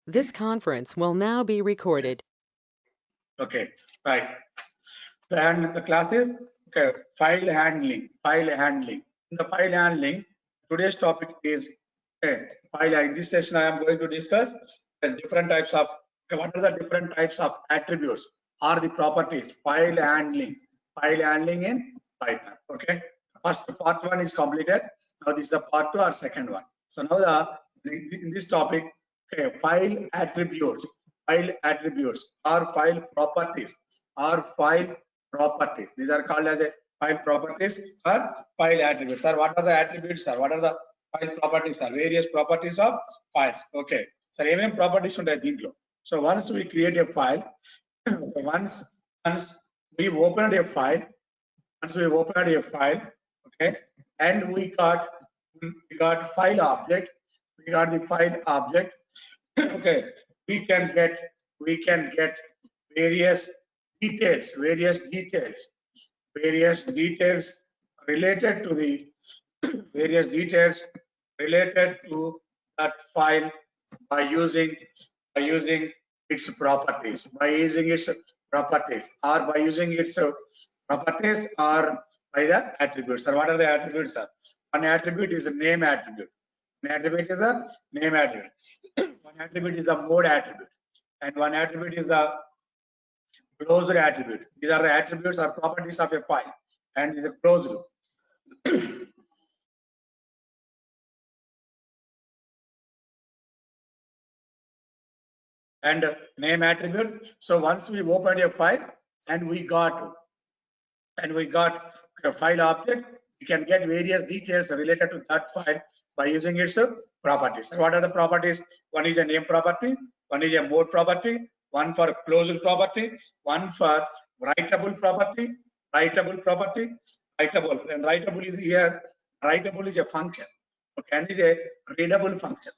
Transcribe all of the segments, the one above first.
This conference will now be recorded. Okay, right. And the class is okay, file handling. File handling. In the file handling, today's topic is file. In this session, I am going to discuss the different types of what are the different types of attributes or the properties. File handling. File handling in Python. Okay. First part one is completed. Now this is the part two or second one. So now in this topic, okay, file attributes or file properties or file properties. These are called as a file properties or file attributes. Sir, what are the attributes, sir? What are the file properties, sir? Various properties of files. Okay. So ఏమేం properties ఉంటాయి దీంట్లో. So once we create a file, once we opened a file, okay, and we got file object, the file object, okay, we can get various details related to the related to that file by using its properties, or by using its properties or by the attributes. So what are the attributes? One attribute is a name attribute. One attribute is a name attribute. One attribute is the mode attribute, and one attribute is the closed attribute. These are the attributes or properties of a file, and is a closed loop. And name attribute. So once we opened a file and we got a file object, we can get various details related to that file by using its properties. And what are the properties? One is a name property, one is a mode property, one for closed property, one for writable property, writable. And writable is here. Writable is a function. Okay, and is a readable function.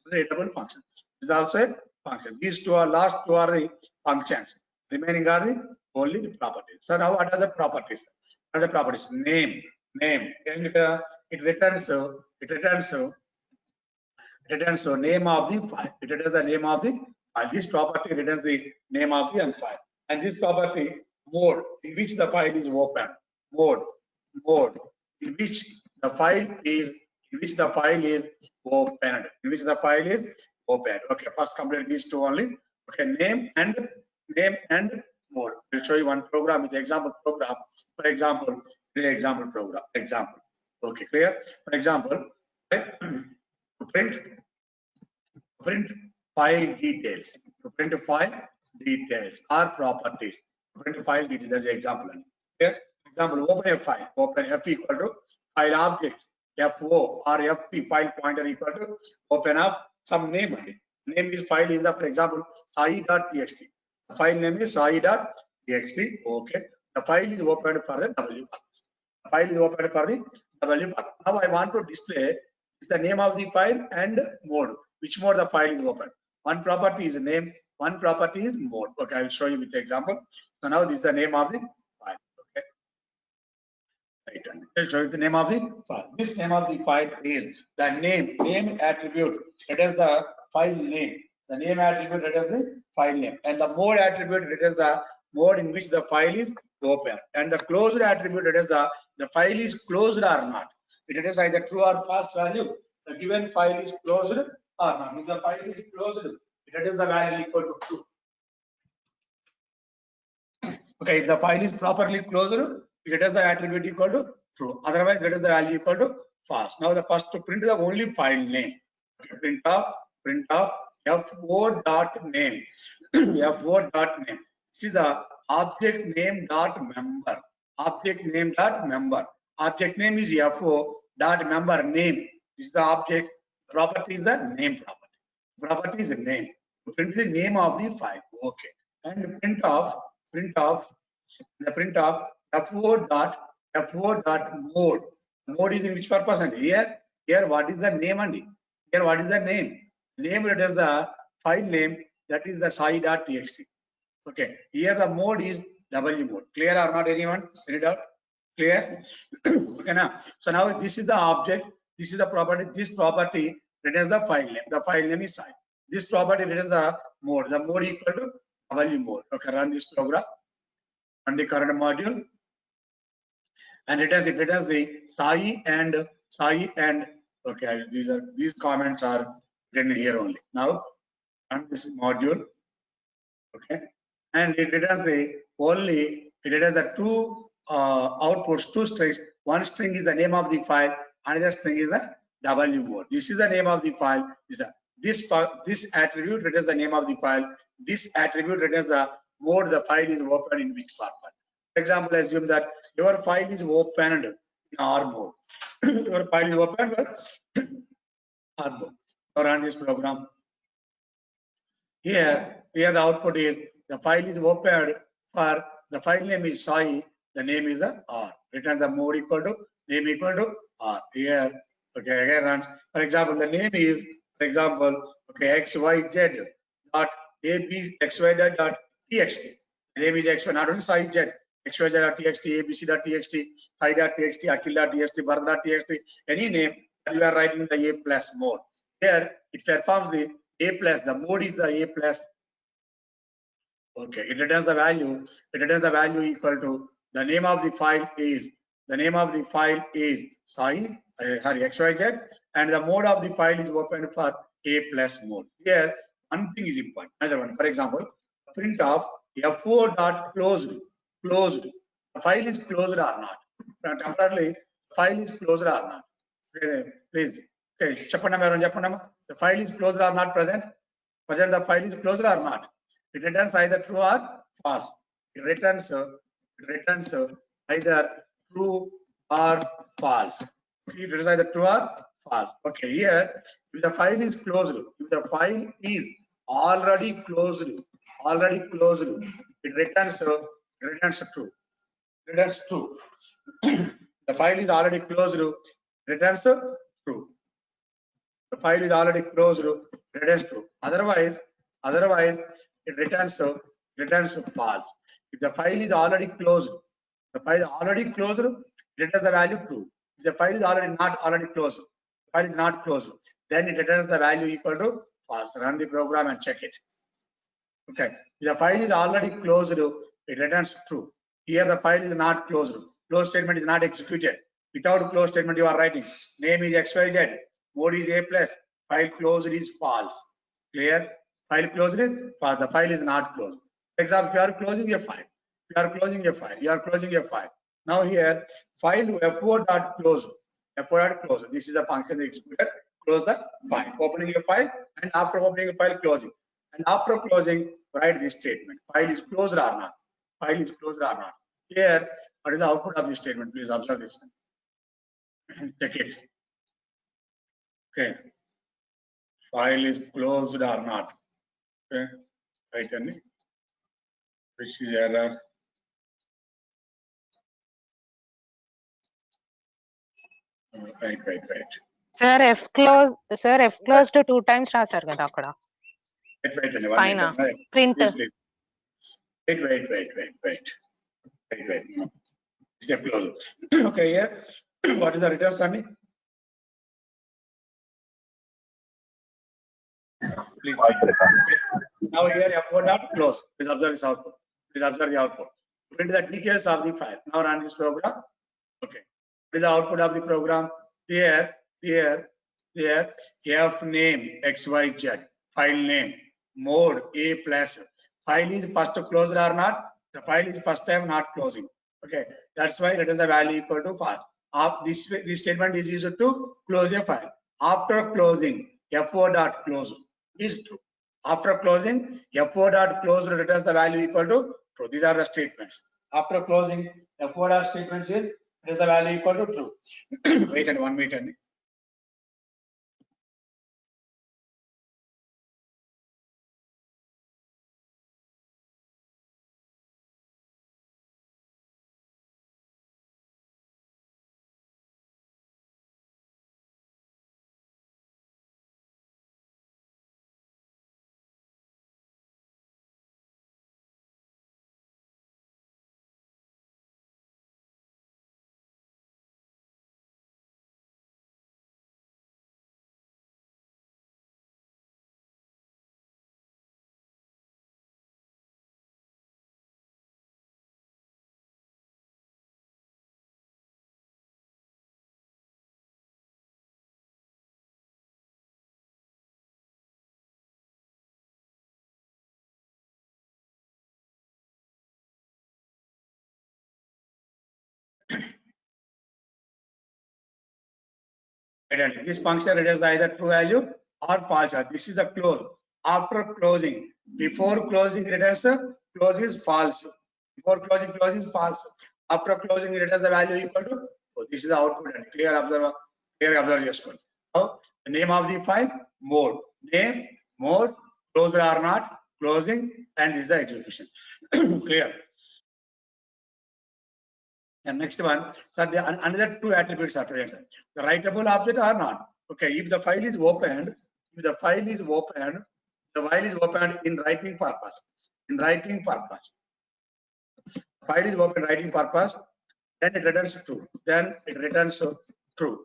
Is also a function. These last two are the functions. Remaining are the only the properties. So now what are the properties? Other properties. Name. And it returns name of the file. It returns the name of the file. This property returns the name of the file. And this property mode in which the file is open. Mode in which the file is opened. Okay, first complete these two only. Okay, name and mode. I'll show you one program with the example program. For example, the example program. Okay, clear? For example, right? print file details. To print file details or properties. Print file details. That's the example. Here, example, open a file. Open f equal to file object. FO or FP file pointer equal to open up some name. Name is file is the, for example, sai.txt. The file name is sai.txt. Okay. The file is opened for the W purpose. Now I want to display the name of the file and mode. Which mode the file is open. One property is name, one property is mode. Okay, I will show you with the example. So now this is the name of the file. Okay. I'll show you the name of the file. This name of the file is the name attribute. It is the file name. The name attribute it is the file name, and the mode attribute it is the mode in which the file is open, and the closed attribute it is the file is closed or not. It is either true or false value. The given file is closed or not. If the file is closed, it is the value equal to true. Okay, if the file is properly closed, it is the attribute equal to true. Otherwise, it is the value equal to false. Now the first to print the only file name. Print of fo dot name. Fo dot name. This is the object name dot member. Object name is fo dot member name. This is the object. Property is the name property. Property is the name. Print the name of the file. Okay. And print of fo dot mode. Mode is in which purpose? And here what is the name and here what is the name? Name it is the file name, that is the sai.txt. Okay. Here the mode is W mode. Clear or not, anyone? Any doubt? Clear? Okay now. So now this is the object. This is the property. This property returns the file name. The file name is sai. This property returns the mode. The mode equal to W mode. Okay, run this program on the current module, and it returns the Sai and okay. These comments are written here only. Now run this module. Okay, and it returns the two outputs, two strings. One string is the name of the file, another string is the W mode. This is the name of the file. This attribute returns the name of the file. This attribute returns the mode the file is opened in which format. For example, assume that your file is opened in R mode. Your file is opened with R mode. Now run this program. Here the output is the file is opened for the file name is Sai, the name is the R. Return the mode equal to name equal to R. Here, okay, again run. For example, the name is, for example, okay, XYZ dot XYZ dot TXT. The name is XY, not only Sai Z, XYZ dot TXT, ABC dot TXT, Sai dot TXT, Akil dot TXT, Bharat dot TXT, any name that you are writing in the A plus mode. Here it performs the A plus, the mode is the A plus. Okay, it returns the value. It returns the value equal to the name of the file is Sai, sorry, XYZ, and the mode of the file is open for A plus mode. Here, one thing is important. Another one, for example, print of F4 dot closed. The file is closed or not. Temporarily, the file is closed or not. Okay, please. Okay, the file is closed or not present. The file is closed or not. It returns either true or false. It returns either true or false. It returns either true or false. Okay, here if the file is closed, if the file is already closed, it returns true. Returns true. The file is already closed, returns true. The file is already closed, returns true. Otherwise, it returns false. If the file is already closed, returns the value true. If the file is not already closed, then it returns the value equal to false. Run the program and check it. Okay, if the file is already closed, it returns true. Here the file is not closed. Close statement is not executed. Without close statement, you are writing name is XYZ, mode is A plus, file closed is false. Clear? File closed is false. The file is not closed. For example, you are closing a file. Now here, file F4 dot close. This is the function executed. Close the file. Opening a file, and after opening a file, closing. And after closing, write this statement. File is closed or not. Here, what is the output of this statement? Please observe this. Check it. Okay. File is closed or not. Okay. Right, Andy? Which is error. Right. Sir, F closed 2 times రాశారు కదా అక్కడ పైన print Wait. Step close. Okay, here. What is the return, Sunny? Please. Now here F4 dot close. Please observe this output. Print the details of the file. Now run this program. Okay. What is the output of the program? Here, F name XYZ, file name, mode A plus. File is first closed or not? The file is first time not closing. Okay, that's why return the value equal to false. This statement is used to close a file. After closing, F4 dot close is true. After closing, F4 dot close returns the value equal to true. These are the statements. After closing, F4 dot statements is the value equal to true. Wait and 1 minute. Identity. This function returns either true value or false value. This is the close. After closing, before closing returns close is false. Before closing is false. After closing returns the value equal to. So this is the output. And clear observe చేసుకోండి. So the name of the file mode. Name mode closed or not closing, and this is the execution. Clear. And next one, so the another two attributes are present. The writable object or not. Okay, if the file is opened, the file is opened in writing purpose. File is open writing purpose, then it returns true. Then it returns true.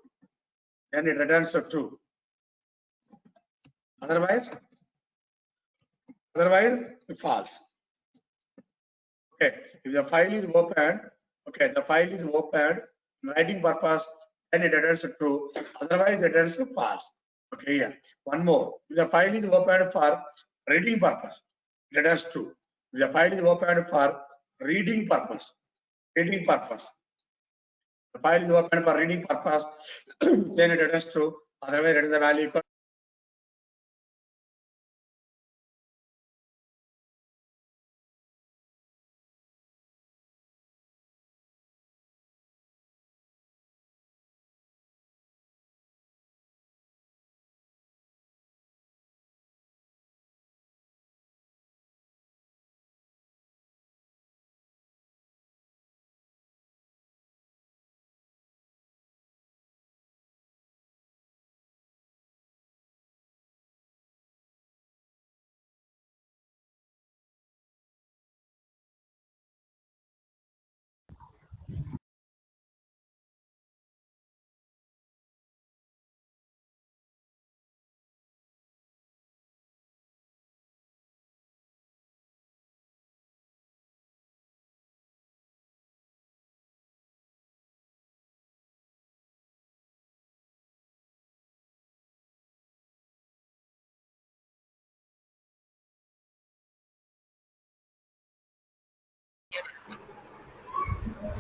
Otherwise false. Okay, if the file is opened, writing purpose, then it returns true. Otherwise, it returns false. Okay, yeah. One more. If the file is opened for reading purpose, it returns true. If the file is opened for reading purpose, the file is opened for reading purpose, then it returns true. Otherwise, it is the value equal.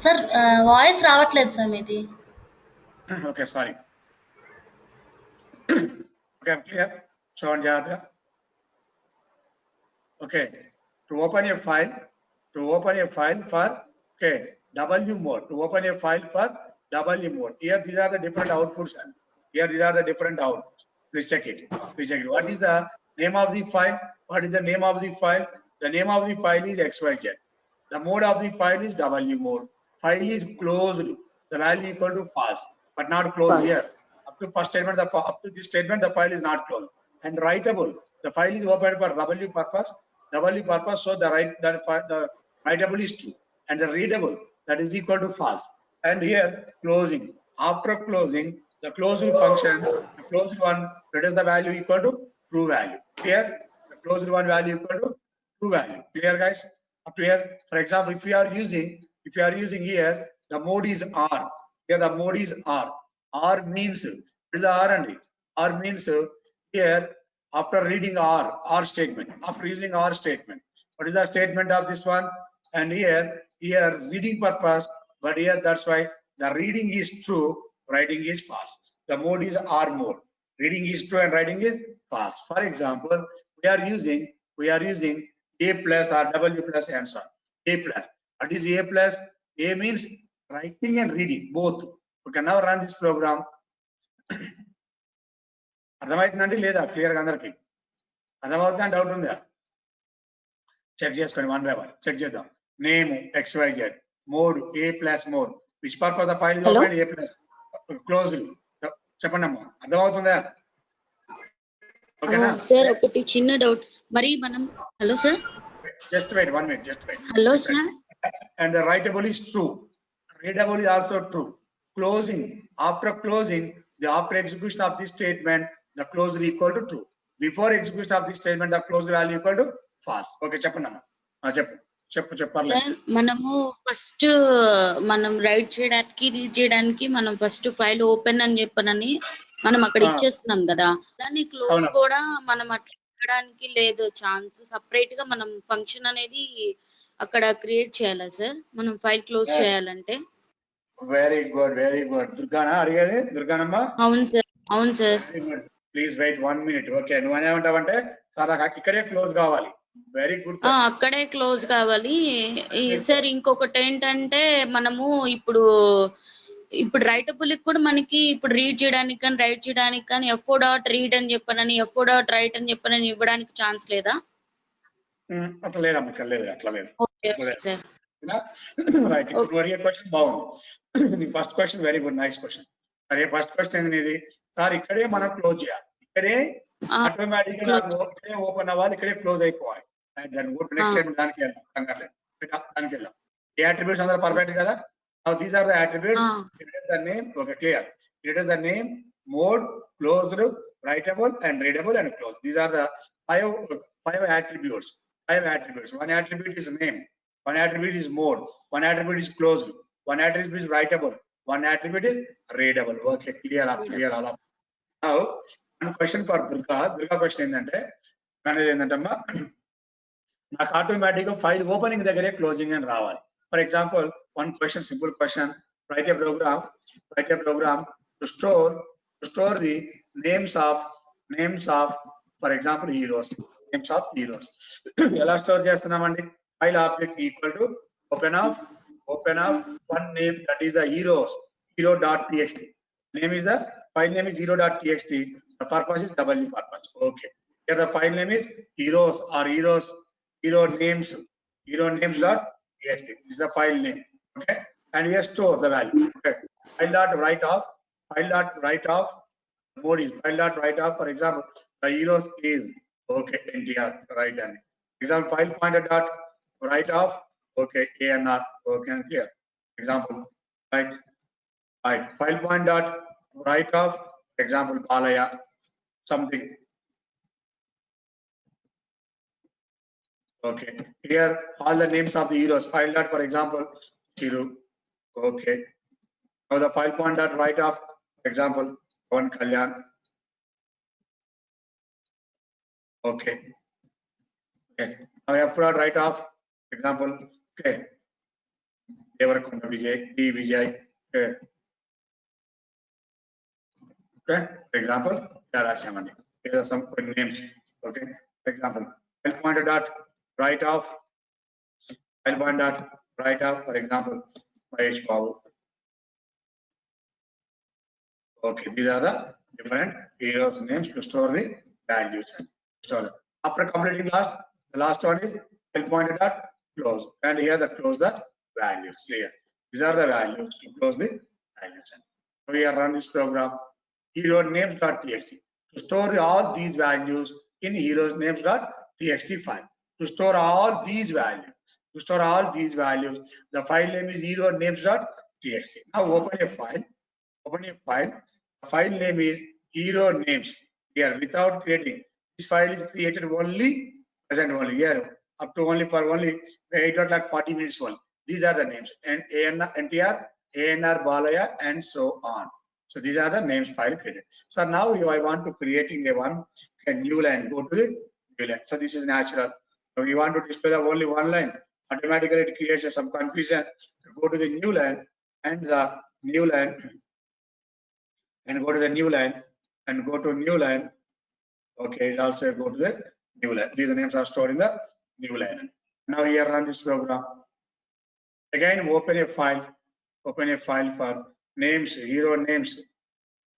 Sir voice రావట్లేదు sir మీది. Okay, sorry. Okay, clear. So on Java. Okay, to open a file for W mode. To open a file for W mode. Here these are the different outputs. Please check it. What is the name of the file? The name of the file is XYZ. The mode of the file is W mode. File is closed. The value equal to false, but not closed here. Up to first statement, up to this statement, the file is not closed. And writable, the file is opened for W purpose. So the writable is true, and the readable, that is equal to false. And here closing. After closing, the closed function, the closed one returns the value equal to true value. Here, the closed one value equal to true value. Clear, guys? Up here, for example, if you are using here, the mode is R. Here the mode is R. R means, what is the R and R means here after reading R statement, after using R statement. What is the statement of this one? And here reading purpose, but here that's why the reading is true, writing is false. The mode is R mode. Reading is true and writing is false. For example, we are using A plus or W plus answer. A plus. What is A plus? A means writing and reading both. We can now run this program. అర్థమవుతుందండి లేదా క్లియర్గా అందరికి అర్థమవుతుందా doubt ఉందా? Check చేసుకోండి one by one check చేద్దాం. Name XYZ, mode A plus mode, which purpose the file is open A plus closed. చెప్పండి అమ్మా, అర్థమవుతుందా? ఓకేనా సార్? ఒకటి చిన్న డౌట్ మరి మనం, hello sir, just wait 1 minute, just wait. Hello sir. And the writable is true, readable is also true. Closing, after closing, the after execution of this statement, the closed is equal to true. Before execution of this statement, the closed value equal to false. Okay, చెప్పండి చెప్పు. మనము first మనం right చేయడానికి read చేయడానికి మనం first file open అని చెప్పనని మనం అక్కడ ఇచ్చేస్తున్నాం కదా, దాన్ని క్లోజ్ కూడా మనం అట్లా ఇవ్వడానికి లేదు ఛాన్స్. సపరేట్ గా మనం ఫంక్షన్ అనేది అక్కడ క్రియేట్ చేయాలా సార్ మనం ఫైల్ క్లోజ్ చేయాలంటే? వెరీ గుడ్ దుర్గానా అడిగేది? దుర్గానమ్మ, అవును సార్. అవును sir. Please wait 1 minute. Okay, నువ్వు ఏమంటావంటే సార్ నాకు ఇక్కడే క్లోజ్ కావాలి. Very good. అక్కడే క్లోజ్ కావాలి సార్. ఇంకొకటి ఏంటంటే మనము ఇప్పుడు రైటబుల్ కూడా మనకి ఇప్పుడు రీడ్ చేయడానికి కానీ రైట్ చేయడానికి కానీ F4 డాట్ రీడ్ అని చెప్పనని F4 డాట్ రైట్ అని చెప్పనని ఇవ్వడానికి ఛాన్స్ లేదా? అట్లా లేదమ్మా, ఇక్కడ లేదు, అట్లా లేదు. Okay sir. రైట్, ఇప్పుడు అడిగే క్వశ్చన్ బాగుంది. నీ first question very good, nice question. అరే ఫస్ట్ క్వశ్చన్ ఏంది నీది? సార్ ఇక్కడే మనం క్లోజ్ చేయాలి, ఇక్కడే ఆటోమేటిక్ గా ఇక్కడే ఓపెన్ అవ్వాలి, ఇక్కడే క్లోజ్ అయిపోవాలి. నెక్స్ట్ స్టేట్మెంట్ దానికి వెళ్దాం. దానికి వెళ్దాం. ఈ అట్రిబ్యూట్స్ అందరూ పర్ఫెక్ట్ కదా? Now these are the attributes. It is the name. Okay, clear. It is the name, mode, closed, writable, and readable, and closed. These are the five attributes. Five attributes. One attribute is name. One attribute is mode. One attribute is closed. One attribute is writable. One attribute is readable. Okay, clear up, clear all up. Now, one question for Durga. Durga question ఏంటంటే ఏంటంటమ్మా, నాకు automatic గా file opening దగ్గరే closing అని రావాలి. For example, one question, simple question: write a program to store the names of, for example, heroes. Names of heroes. ఎలా store చేస్తున్నామండి? File object equal to open of one name, that is the hero.txt. Name is the file name is hero.txt. The purpose is W purpose. Okay. Here the file name is heroes or hero names dot txt. This is the file name. Okay, and we have store the value. Okay, file dot write off mode is file dot write off. For example, the heroes is okay NTR, right? And example, file pointer dot write off, okay, ANR, okay, and clear. Example, right, file point dot write off, example, Balaya, something. Okay, here all the names of the heroes. File dot, for example, Chiru. Okay, now the file point dot write off, for example, Pawan Kalyan. Okay, now F dot write off, example, okay, Devarakonda Vijay, D Vijay. Okay, for example, Darachamani. Here are some names. Okay, for example, file pointer dot write off, file point dot write off, for example, Mahesh Babu. Okay, these are the different heroes names to store the values. After completing the last one is file pointer dot close, and here the close the values. Clear. These are the values to close the values. We are run this program hero names dot txt to store all these values in hero names dot txt file. To store all these values, the file name is hero names dot txt. Now open a file. The file name is hero names. Here, without creating, this file is created only present only here up to only for only 8:40 minutes only. These are the names and NTR, ANR, Balaya, and so on. So these are the names file created. So now I want to creating a new line. Go to the new line. So this is natural. So we want to display the only one line. Automatically it creates some confusion. Go to the new line and the new line and go to the new line and go to new line. Okay, it also go to the new line. These names are stored in the new line. Now here run this program. Again open a file for names, hero names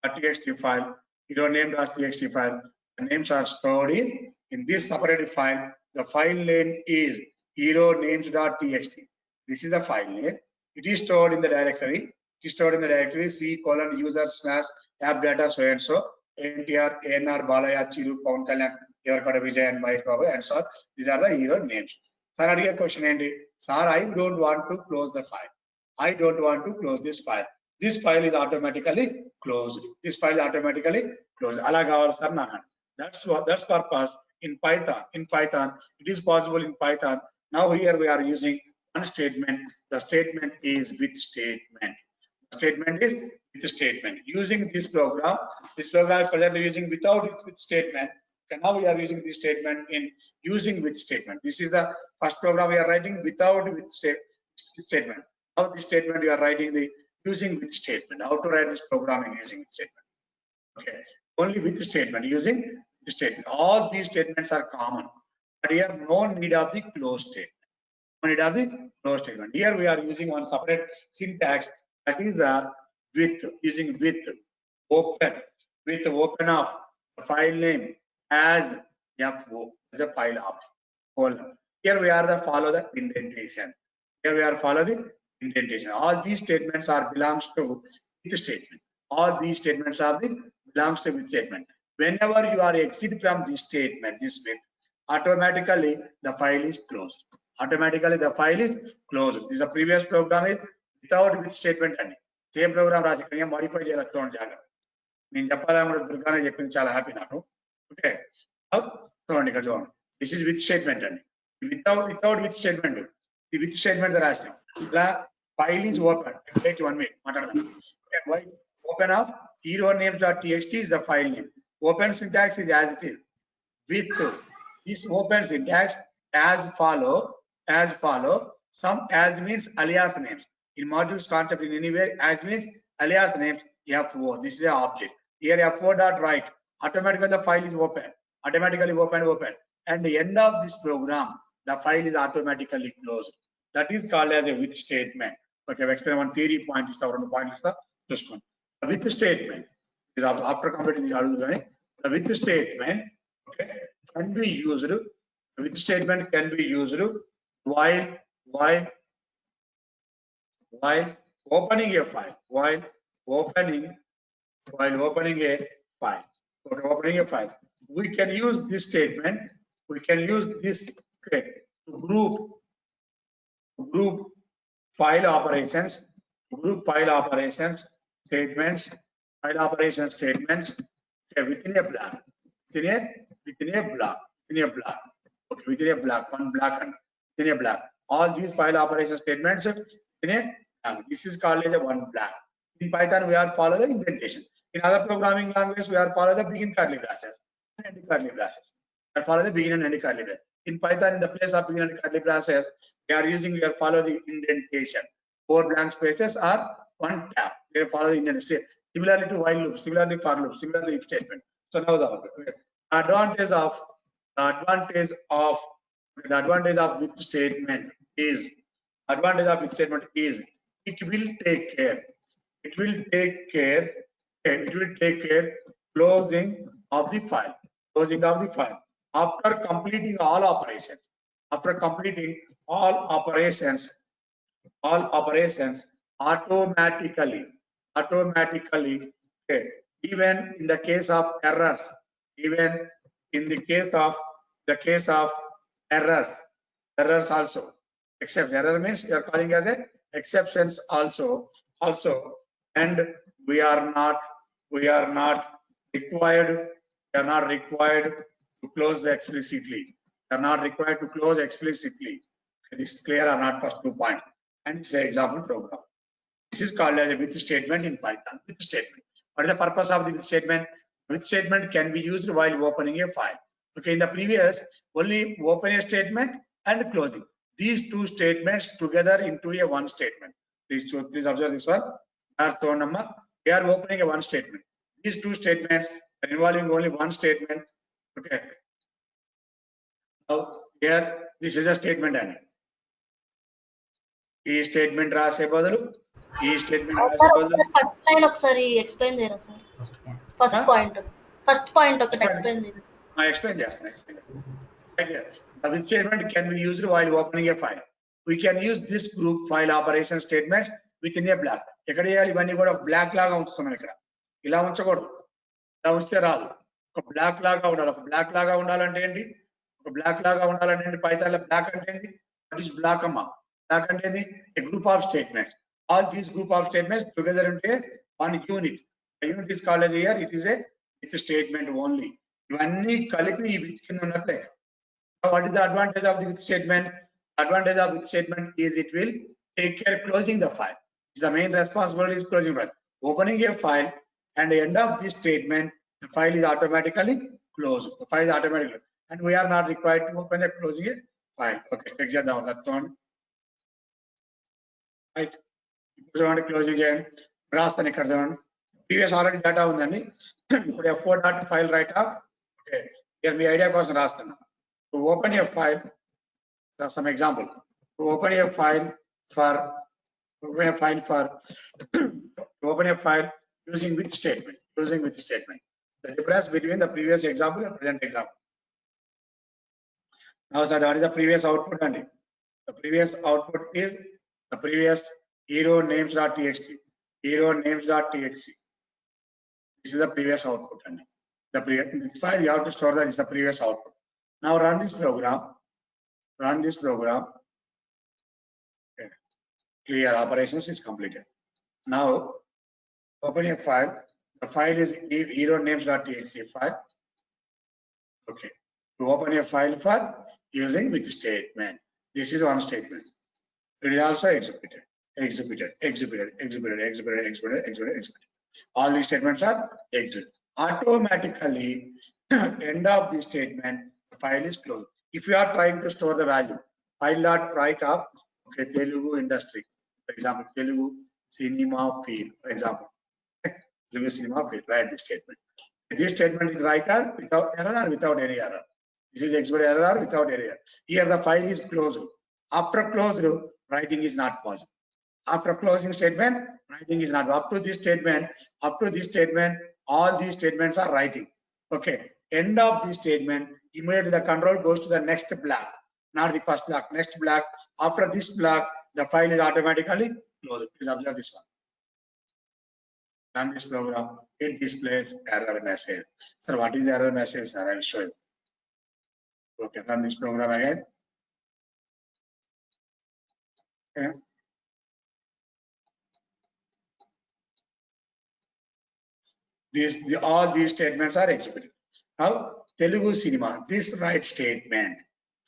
.txt file, hero name.txt file. The names are stored in this separated file. The file name is hero names.txt. This is the file name. It is stored in the directory. C:user/app data so and so, NTR, ANR, Balaya, Chiru, Pawan Kalyan, Devarakonda Vijay, and Mahesh Babu, and so on. These are the hero names. Sir, I question Andy. Sir, I don't want to close the file. I don't want to close this file. This file is automatically closed. Alaga or sir, that's purpose in Python. It is possible in Python. Now here we are using one statement. The statement is with statement. Using this program is presently using without with statement. And now we are using this statement in using with statement. This is the first program we are writing without with statement. Now this statement we are writing the using with statement. How to write this programming using with statement? Okay, only with statement, using the statement. All these statements are common, but here no need of the close statement. No need of the close statement. Here we are using one separate syntax, that is the with, using with open of the file name as FO, the file object. Here we are the follow the indentation. Here we are follow the indentation. All these statements are belongs to with statement. All these statements are the belongs to with statement. Whenever you are exit from this statement, this with, automatically the file is closed. Automatically the file is closed. This is a previous program is without with statement and same program రాసి modify చేయాలి చూడండి జాగ్రత్త. నేను చెప్పాలనుకుంటే దుర్గానే చెప్పింది చాలా happy నాకు. Okay చూడండి ఇక్కడ చూడండి, దిస్ ఇస్ విత్ స్టేట్మెంట్ అండి. Without with statement, the with statement రాసాం. ఇలా file is open. Take 1 minute మాట్లాడదాం. Open of hero names.txt is the file name. Open syntax is as it is. With this open syntax as follow some as means alias names. In modules concept in anywhere, as means alias names FO. This is the object. Here FO dot write. Automatically the file is open. Automatically open. And the end of this program, the file is automatically closed. That is called as a with statement. Okay, I've explained one theory point is the 2 points the just one. The with statement is after completing the argument. The with statement, okay, can be used. The with statement can be used while opening a file. While opening a file. Okay, opening a file. We can use this statement. We can use this, okay, to group file operations. Statements, okay, within a block, one block and within a block. All these file operation statements in a this is called as a one block. In Python, we are follow the indentation. In other programming languages, we are follow the begin curly braces and end curly braces. We are follow the begin and end curly braces. In Python, in the place of begin and curly braces, we are follow the indentation. 4 blank spaces are one tab. We follow the indentation. Similarly to while loop, similarly for loop, similarly if statement. So now the advantage of with statement is it will take care closing of the file after completing all operations. Automatically, okay, even in the case of errors, errors also, except error means you are calling as a exceptions also, and we are not required to close explicitly. This is clear or not? First 2 points. And say example program. This is called as a with statement in Python. With statement. What is the purpose of the with statement? With statement can be used while opening a file. Okay, in the previous, only open a statement and closing. These 2 statements together into a one statement. Please observe this one. They are opening a one statement. These 2 statements are involving only one statement. Okay. Now here, this is a statement and ఈ statement రాసే బదులు first line ఒకసారి explain చేయరా sir? First point ఒకటి explain చేయండి. Explain చేస్తాను. The statement can be used while opening a file. We can use this group file operation statements within a block. ఎక్కడ చేయాలి? ఇవన్నీ కూడా బ్లాక్ లాగా ఉంచుతున్నాం. ఇక్కడ ఇలా ఉంచకూడదు. ఇలా ఉంచితే రాదు. ఒక బ్లాక్ లాగా ఉండాలి. ఒక బ్లాక్ లాగా ఉండాలంటే ఏంటి? పైథాన్ లో బ్లాక్ అంటే ఏంటి? వాట్ ఇస్ బ్లాక్ అమ్మా? Block అంటే a group of statements. All these group of statements together into one unit. The unit is called as here. It is a with statement only. ఇవన్నీ కలిపి కింద ఉన్నట్లే. What is the advantage of the with statement? Advantage of with statement is it will take care closing the file. It's the main responsibility is closing file. Opening a file and the end of this statement, the file is automatically closed. The file is automatically, and we are not required to open the closing a file. Okay, take that down. That one. Right. Closing again. రాస్తాను ఇక్కడ చూడండి. previous already data ఉందండి. ఇప్పుడు F4 dot file write up. Okay, here me idea కోసం రాస్తున్నా. To open a file, some example. To open a file for to open a file using with statement. The difference between the previous example and present example. Now, sir, that is the previous output, and the previous output is the previous hero names.txt. This is the previous output, and the previous file you have to store that is the previous output. Now run this program. Okay. Clear, operations is completed. Now open a file. The file is hero names.txt file. Okay. To open a file for using with statement. This is one statement. It is also executed. All these statements are executed. Automatically, end of the statement, the file is closed. If you are trying to store the value, file dot write up, okay, Telugu industry, for example, Telugu cinema field, for example, Telugu cinema field, write this statement. This statement is writer without error or without any error. This is executed error without error. Here the file is closed. After closed, writing is not possible. After closing statement, writing is not. Up to this statement, all these statements are writing. Okay. End of the statement, immediately the control goes to the next block, not the first block. Next block. After this block, the file is automatically closed. Please observe this one. Run this program. It displays error message. Sir, what is the error message, sir? I will show you. Okay, run this program again. Okay. All these statements are executed. Now, Telugu cinema, this write statement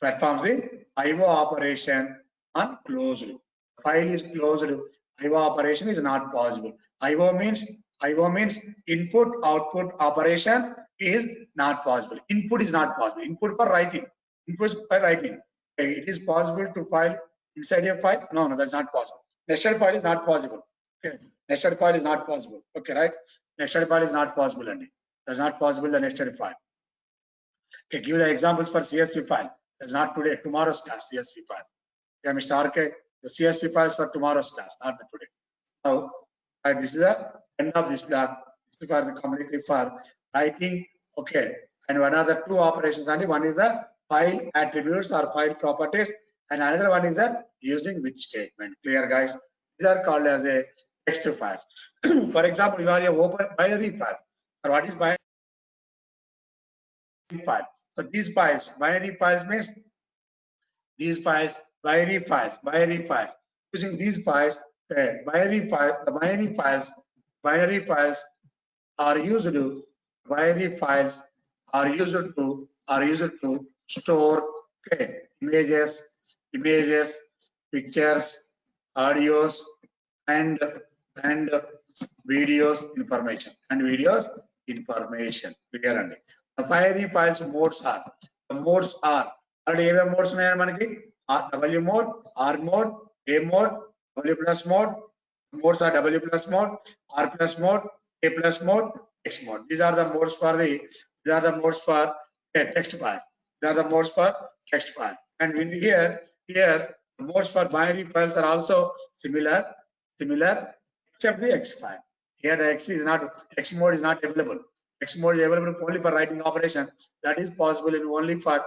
performs the IO operation on closed. File is closed. IO operation is not possible. IO means input output operation is not possible. Input is not possible. Input for writing. Okay, it is possible to file inside a file. No, that's not possible. Nested file is not possible. Okay, nested file is not possible. Okay, right? Nested file is not possible, and that's not possible. The nested file. Okay, give the examples for CSV file. That's not today. Tomorrow's class CSV file. Okay, Mr. RK, the CSV files for tomorrow's class, not the today. Now, this is the end of this block. This is for the completely for writing. Okay, and one of the two operations only. One is the file attributes or file properties, and another one is the using with statement. Clear, guys? These are called as a text file. For example, you are a open binary file. Or what is binary file? So these files, binary files means these files, binary files. Using these files, binary files are used to store images, pictures, audios, and videos information. Clear, and the binary files modes are already modes W mode, R mode, A mode, W plus mode. Modes are W plus mode, R plus mode, A plus mode, X mode. These are the modes for text file. And when here the modes for binary files are also similar except the X file. Here the X mode is not available. X mode is available only for writing operation. That is possible only for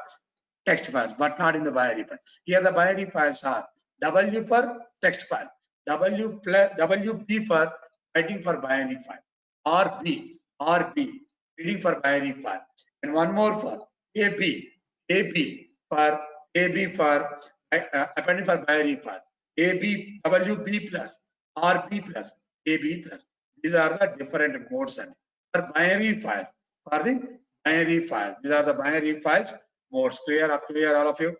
text files, but not in the binary file. Here the binary files are W for text file, WP for writing for binary file, RB reading for binary file, and one more for AB for appending for binary file, WB plus, RB plus, AB plus. These are the different modes and for binary file. These are the binary files modes. Clear all of you?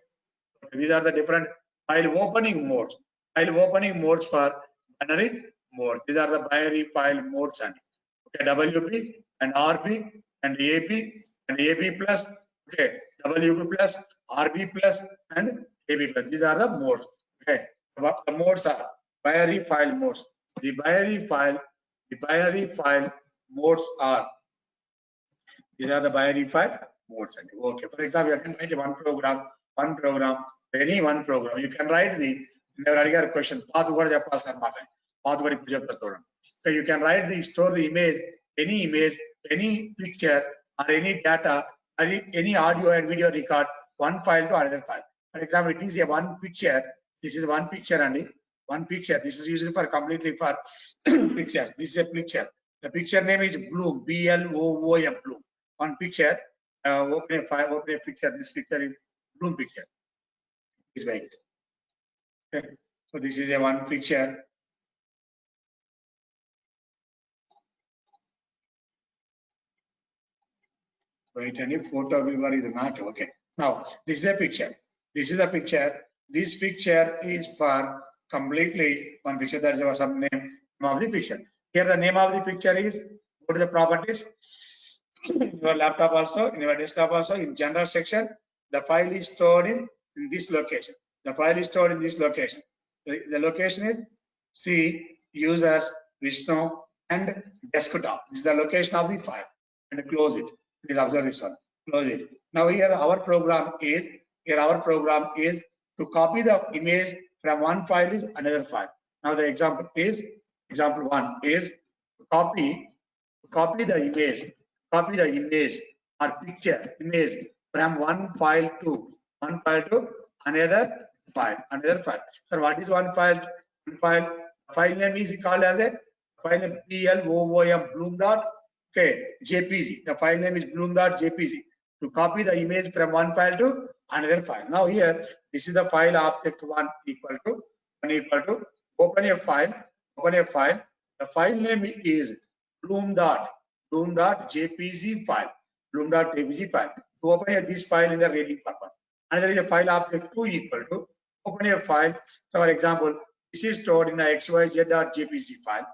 These are the different file opening modes. For binary mode. These are the binary file modes and okay, WP and RB and AB and AB plus. Okay, WP plus, RB plus, and AB plus. These are the modes. Okay, the modes are binary file modes. The binary file modes are, these are the binary file modes. Okay, for example, you can write one program, any one program. You can write the, never a question, path over the path over. So you can write the, store the image, any picture or any data, or any audio and video record, one file to another file. For example, it is a one picture. This is one picture and one picture. This is usually for completely for pictures. This is a picture. The picture name is Bloom, B-L-O-O-M, Bloom. One picture. Open a file, open a picture. This picture is Bloom picture. Is right. Okay. So this is a one picture. Right, and if photo viewer is not okay. Now this is a picture. This is a picture. This picture is for completely one picture. There is some name of the picture. Here the name of the picture is, go to the properties. In your laptop also, in your desktop also, in general section, the file is stored in this location. The file is stored in this location. The location is C, users, Vishnu, and desktop. This is the location of the file. And close it. Please observe this one. Close it. Now here our program is to copy the image from one file is another file. Now the example one is copy the image or picture image from one file to another file. So what is one file? File name is called as a file name Bloom, Bloom dot JPG. The file name is bloom.jpg. To copy the image from one file to another file. Now here, this is the file object one equal to open a file. The file name is bloom.jpg file. Bloom.jpg file. To open this file in the reading purpose. And there is a file object 2 equal to open a file. So for example, this is stored in a xyz.jpg file.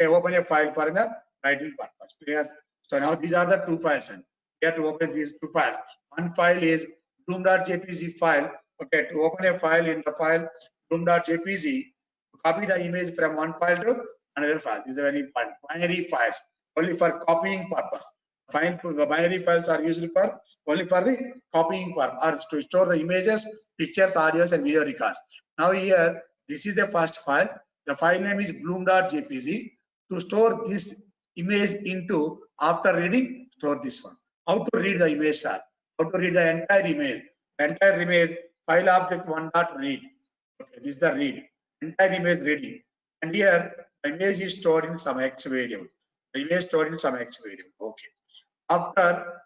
Okay, open a file for the writing purpose. Clear? So now these are the two files, and we have to open these two files. One file is bloom.jpg file. Okay, to open a file in the file bloom.jpg, copy the image from one file to another file. This is a very important. Binary files only for copying purpose. The binary files are used for only for the copying purpose, or to store the images, pictures, audios, and video records. Now here, this is the first file. The file name is bloom.jpg. To store this image into, after reading, store this one. How to read the image, sir? How to read the entire image? Entire image, file object one dot read. Okay, this is the read. Entire image reading. And here, the image is stored in some X variable. The image stored in some X variable. Okay.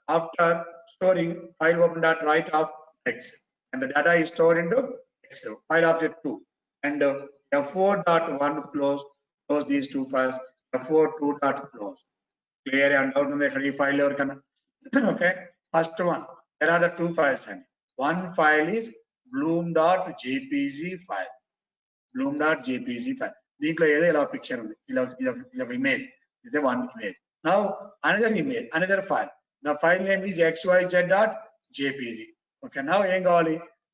After storing, file open dot write of X. And the data is stored into X. File object 2. And F4.1 close these two files. F4 2 dot close. Clear and out on the file or can. Okay. First one. There are the two files. And one file is bloom.jpg file. Bloom.jpg file. This picture. This image. This is one image. Now another image, another file. The file name is xyz.jpg. Okay. Now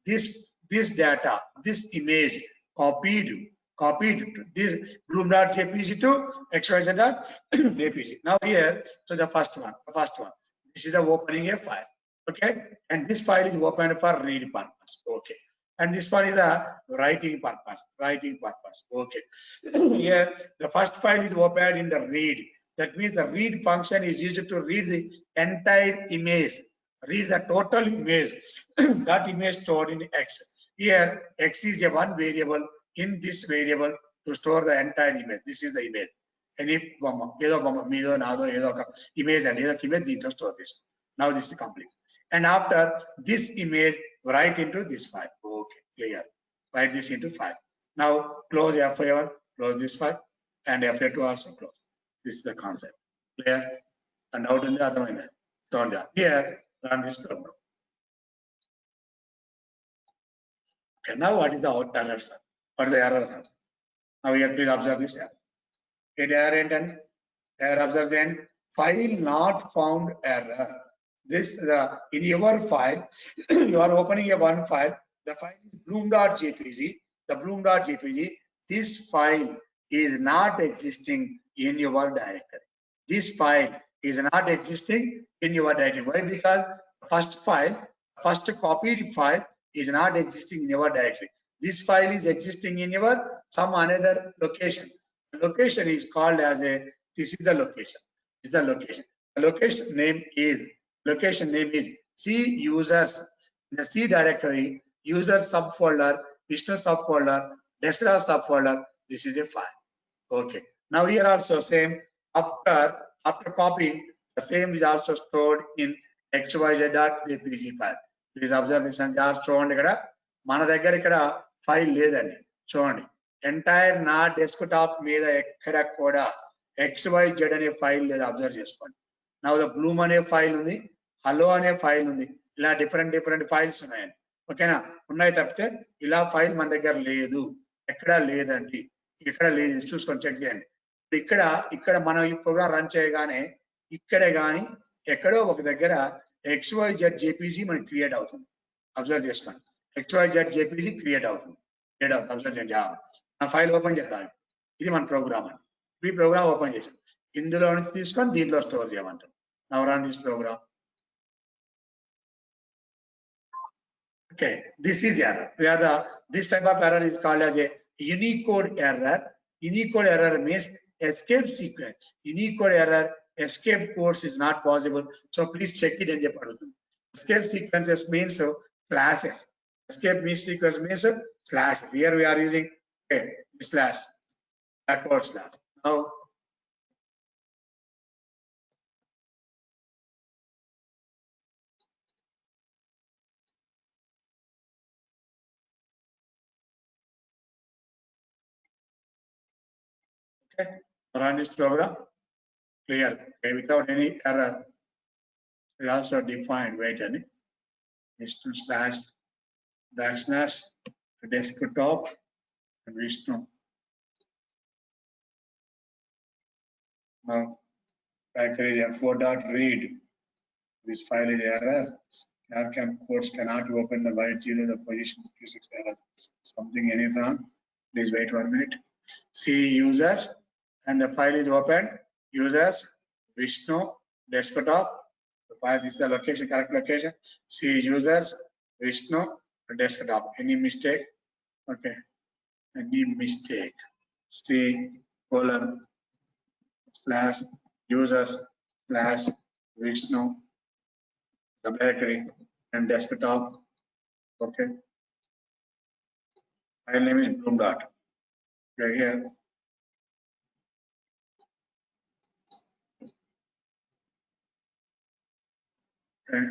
this data, this image copied to this bloom.jpg to xyz.jpg. Now here, so the first one. This is the opening a file. Okay, and this file is opened for read purpose. Okay, and this one is a writing purpose. Okay, here the first file is opened in the read. That means the read function is used to read the entire image, read the total image. That image stored in X. Here X is a one variable. In this variable to store the entire image. This is the image. Any image and image to store this. Now this is complete. And after this image, write into this file. Okay, clear. Write this into file. Now close F1, close this file, and F2 also close. This is the concept. Clear? And out in the other one. Here, run this program. Okay, now what is the error, sir? What is the error? Now here, please observe this error. Error observed file not found error. This in your file, you are opening a one file. The file is bloom.jpg. The bloom.jpg. This file is not existing in your directory. this file is not existing in your directory. Why? Because first copied file is not existing in your directory. This file is existing in your some another location. The location is called as a, this is the location. This is the location. The location name is C users. In the C directory, user subfolder, Vishnu subfolder, desktop subfolder. This is a file. Okay. Now here also same, after copying, the same is also stored in xyz.jpg file. Please observe this and చూడండి ఇక్కడ మన దగ్గర ఇక్కడ file లేదండి. చూడండి entire నా desktop మీద ఎక్కడ కూడా xyz అనే ఫైల్ లేదు. అబ్జర్వ్ చేసుకోండి. నా బ్లూమ్ అనే ఫైల్ ఉంది, హలో అనే ఫైల్ ఉంది, ఇలా డిఫరెంట్ ఫైల్స్ ఉన్నాయండి. ఓకేనా? ఉన్నాయి తప్పితే ఇలా ఫైల్ మన దగ్గర లేదు, ఎక్కడా లేదండి. ఇక్కడ లేదు, చూసుకొని చెక్ చేయండి. ఇక్కడ మనం ఈ ప్రోగ్రామ్ రన్ చేయగానే ఇక్కడే కానీ ఎక్కడో ఒక దగ్గర XYZ JPG మనకి క్రియేట్ అవుతుంది. అబ్జర్వ్ చేసుకోండి. XYZ JPG క్రియేట్ అవుతుంది. అబ్జర్వ్ చేయండి. ఆ ఫైల్ ఓపెన్ చేద్దాం. ఇది మన ప్రోగ్రామ్ అండి. ఈ ప్రోగ్రామ్ ఓపెన్ చేసాం. ఇందులో నుంచి తీసుకొని దీంట్లో store చేయమంటాం. Now run this program. Okay, this is error. This type of error is called as a Unicode error. Unicode error means escape sequence. Unicode error, escape codes is not possible. So please check it and escape sequences means slashes. Escape sequence means slashes. Here we are using slash, backward slash. Now run this program. Clear. Okay, without any error. We also defined, wait a minute, Vishnu slash backslash desktop and Vishnu. Now factory f4.read. This file is error. Capcom codes cannot open the byte 0, the position 56 error. Something any wrong? Please wait 1 minute. See users and the file is opened. Users Vishnu desktop. The file, this is the location, correct location. See users Vishnu desktop. Any mistake? Okay. Any mistake? C colon slash users slash Vishnu the directory and desktop. Okay. File name is bloom dot. Right here. Okay.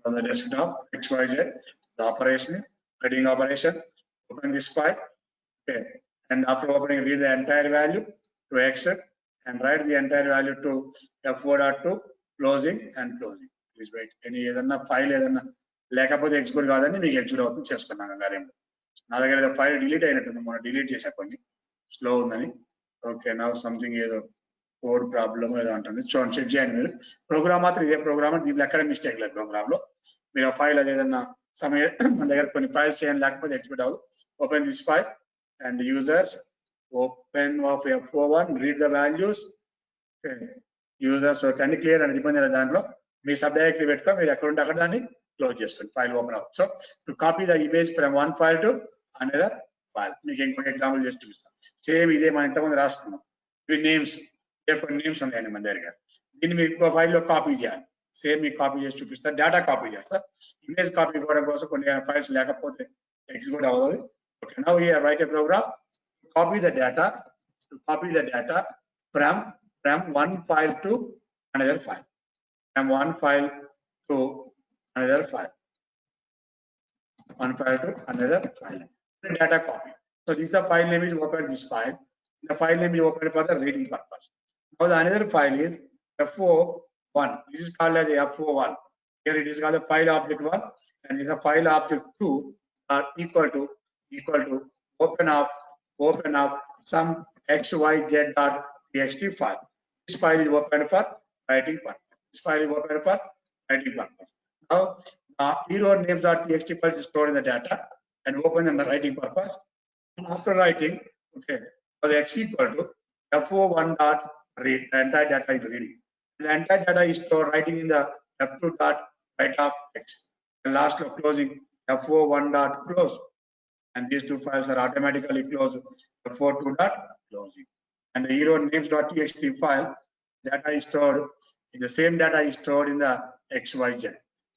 On the desktop, XYZ, the operation, reading operation, open this file. Okay. And after opening, read the entire value to exit and write the entire value to f4.2, closing and closing. Please wait. Any ఏదన్నా file ఏదన్నా లేకపోతే execute కాదని మీకు execute అవుతుంది చేసుకున్నాను గారేంలో. నా దగ్గర ఏదో ఫైల్ డిలీట్ అయినట్టుంది, మనం డిలీట్ చేసా కొన్ని స్లో ఉందని. ఓకే, నా సంథింగ్ ఏదో కోడ్ ప్రాబ్లమ్ ఏదో అంటుంది. చూడండి, చెక్ చేయండి మీరు. ప్రోగ్రామ్ మాత్రం ఇదే ప్రోగ్రామ్, దీంట్లో ఎక్కడ మిస్టేక్ లేదు ప్రోగ్రామ్ లో. మీరు ఆ ఫైల్ అది ఏదన్నా సమయం మన దగ్గర కొన్ని ఫైల్స్ చేయండి లేకపోతే ఎగ్జిక్యూట్ అవ్వదు. Open this file and users, open of f4.1, read the values. Okay. Users, so can you clear and ఇబ్బంది లేదు దాంట్లో. మీ సబ్ డైరెక్టరీ పెట్టుకో, మీరు ఎక్కడ ఉంటే అక్కడ దాన్ని క్లోజ్ చేసుకోండి. ఫైల్ ఓపెన్ అవుతుంది. So to copy the image from one file to another file. మీకు ఇంకొక ఎగ్జాంపుల్ చేసి చూపిస్తాం. సేమ్ ఇదే మనం ఇంతకుముందు రాసుకున్నాం. ఇవి నేమ్స్, కొన్ని నేమ్స్ ఉన్నాయండి మన దగ్గర. దీన్ని మీరు ఇంకో ఫైల్లో కాపీ చేయాలి. సేమ్ మీకు కాపీ చేసి చూపిస్తారు. డేటా కాపీ చేస్తారు. ఇమేజ్ కాపీ ఇవ్వడం కోసం కొన్ని ఫైల్స్ లేకపోతే ఎగ్జిక్యూట్ అవ్వదు. Okay, now here write a program to copy the data from one file to another file, from one file to another file, data copy. So this is the file name is open this file. The file name is open for the reading purpose. Now the another file is f4.1. This is called as f4.1. Here it is called the file object 1 and this is a file object 2 are equal to open up some xyz.txt file. This file is open for writing purpose. Now hero names.txt file is stored in the data and open in the writing purpose. And after writing, okay, so the x equal to f4.1 read. The entire data is reading. The entire data is stored writing in the F2 dot write of X. The last of closing F01 dot close. And these two files are automatically closed. F42 dot closing. And the hero names.txt file data is stored in the same data is stored in the XYZ.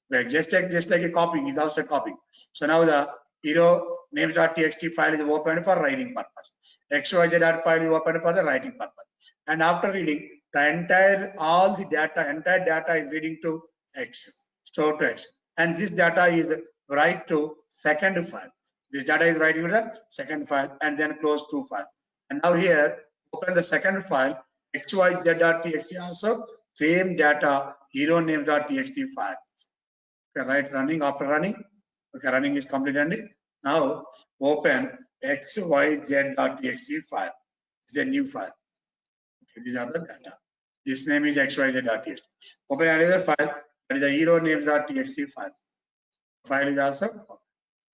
Where just like a copying is also copying. So now the hero names.txt file is opened for writing purpose. XYZ file is opened for the writing purpose. And after reading, the entire data is reading to X, stored to X. And this data is write to second file. This data is writing to the second file and then close two file. And now here, open the second file, xyz.txt also, same data, hero names.txt file. Okay, right, running, after running, okay, running is completed. Now open xyz.txt file. It's a new file. Okay, these are the data. This name is xyz.txt. Open another file, that is the hero names.txt file. File is also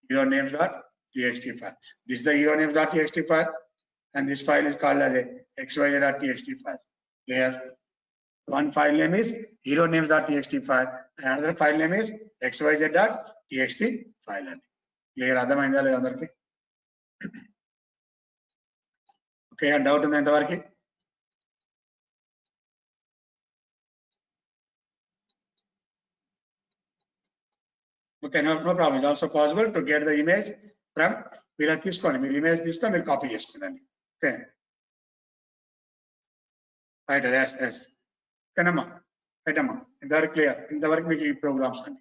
hero names.txt file. This is the hero names.txt file, and this file is called as a xyz.txt file. Clear? One file name is hero names.txt file, and another file name is xyz.txt file. Clear? అర్థమైందా లేదా అందరికి? Okay, doubt ఉందా ఎంతవరకు? Okay, no problem. It's also possible to get the image from మీరు అది తీసుకోండి, మీరు image తీసుకొని మీరు కాపీ చేసుకోండి. ఓకే, రైట్, ఎస్ ఓకేనమ్మా, రైట్ అమ్మా, ఇంతవరకు క్లియర్, ఇంతవరకు మీకు ఈ ప్రోగ్రామ్స్ అండి.